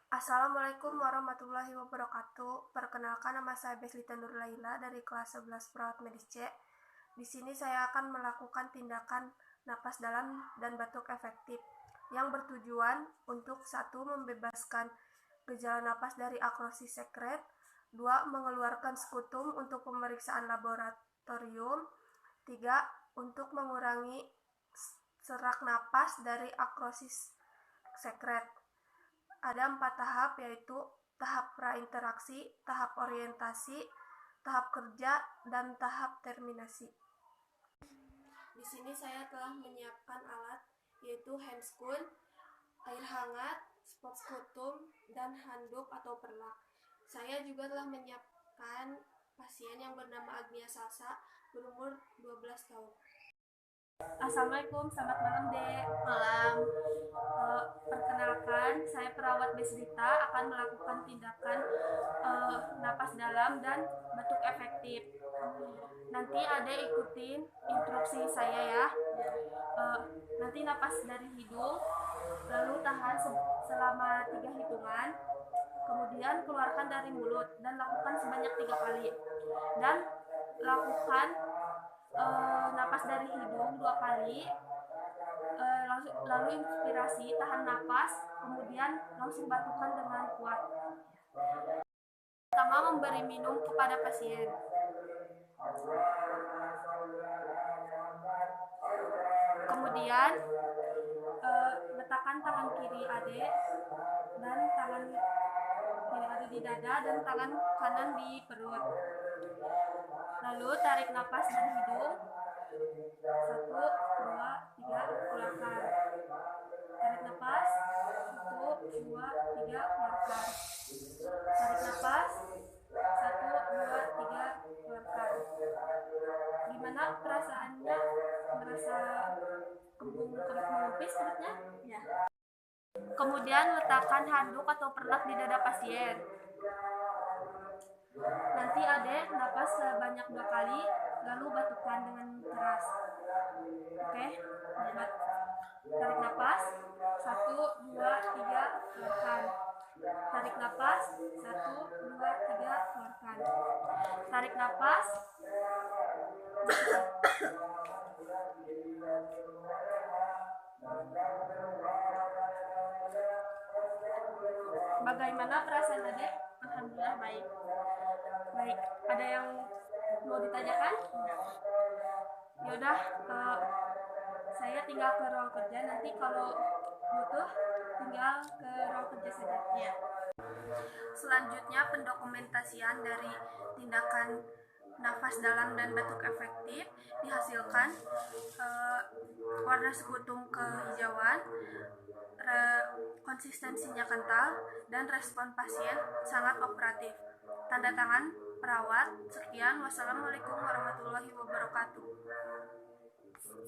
Assalamualaikum warahmatullahi wabarakatuh. Perkenalkan, nama saya Beslita Nur Laila dari kelas 11 Perawat Medis C. Di sini saya akan melakukan tindakan napas dalam dan batuk efektif yang bertujuan untuk 1. Membebaskan gejala napas dari akrosis sekret, 2. Mengeluarkan skutum untuk pemeriksaan laboratorium, 3. Untuk mengurangi serak napas dari akrosis sekret. Ada 4 tahap, yaitu tahap prainteraksi, tahap orientasi, tahap kerja, dan tahap terminasi. Di sini saya telah menyiapkan alat, yaitu handscoon, air hangat, spot skutum, dan handuk atau perlak. Saya juga telah menyiapkan pasien yang bernama Agnia Salsa, berumur 12 tahun. Assalamualaikum, selamat malam Dek. Malam. Perkenalkan, saya perawat Beslita akan melakukan tindakan napas dalam dan batuk efektif. Nanti Adek ikutin instruksi saya ya. Nanti napas dari hidung, lalu tahan selama 3 hitungan, kemudian keluarkan dari mulut dan lakukan sebanyak 3 kali. Dan lakukan napas dari hidung 2 kali, lalu inspirasi, tahan napas, kemudian langsung batukan dengan kuat. Pertama, memberi minum kepada pasien. Kemudian letakkan tangan kiri Adek dan tangan kiri Adek di dada dan tangan kanan di perut. Lalu tarik napas dari hidung, 1, 2, 3, keluarkan. Tarik napas, 1, 2, 3, keluarkan. Tarik napas, 1, 2, 3, keluarkan. Gimana perasaannya? Merasa kembung-kembung perutnya? Ya. Kemudian letakkan handuk atau perlak di dada pasien. Nanti Adek napas sebanyak 2 kali, lalu batukan dengan keras. Oke? Tarik napas, 1, 2, 3, keluarkan. Tarik napas, 1, 2, 3, keluarkan. Tarik napas. Bagaimana perasaan Adek? Alhamdulillah baik. Baik. Ada yang mau ditanyakan? Yaudah, saya tinggal ke ruang kerja. Nanti kalau butuh, tinggal ke ruang kerja saja. Ya. Selanjutnya, pendokumentasian dari tindakan nafas dalam dan batuk efektif dihasilkan. Warna sekutum kehijauan, konsistensinya kental, dan respon pasien sangat kooperatif. Tanda tangan perawat. Sekian, wassalamualaikum warahmatullahi wabarakatuh.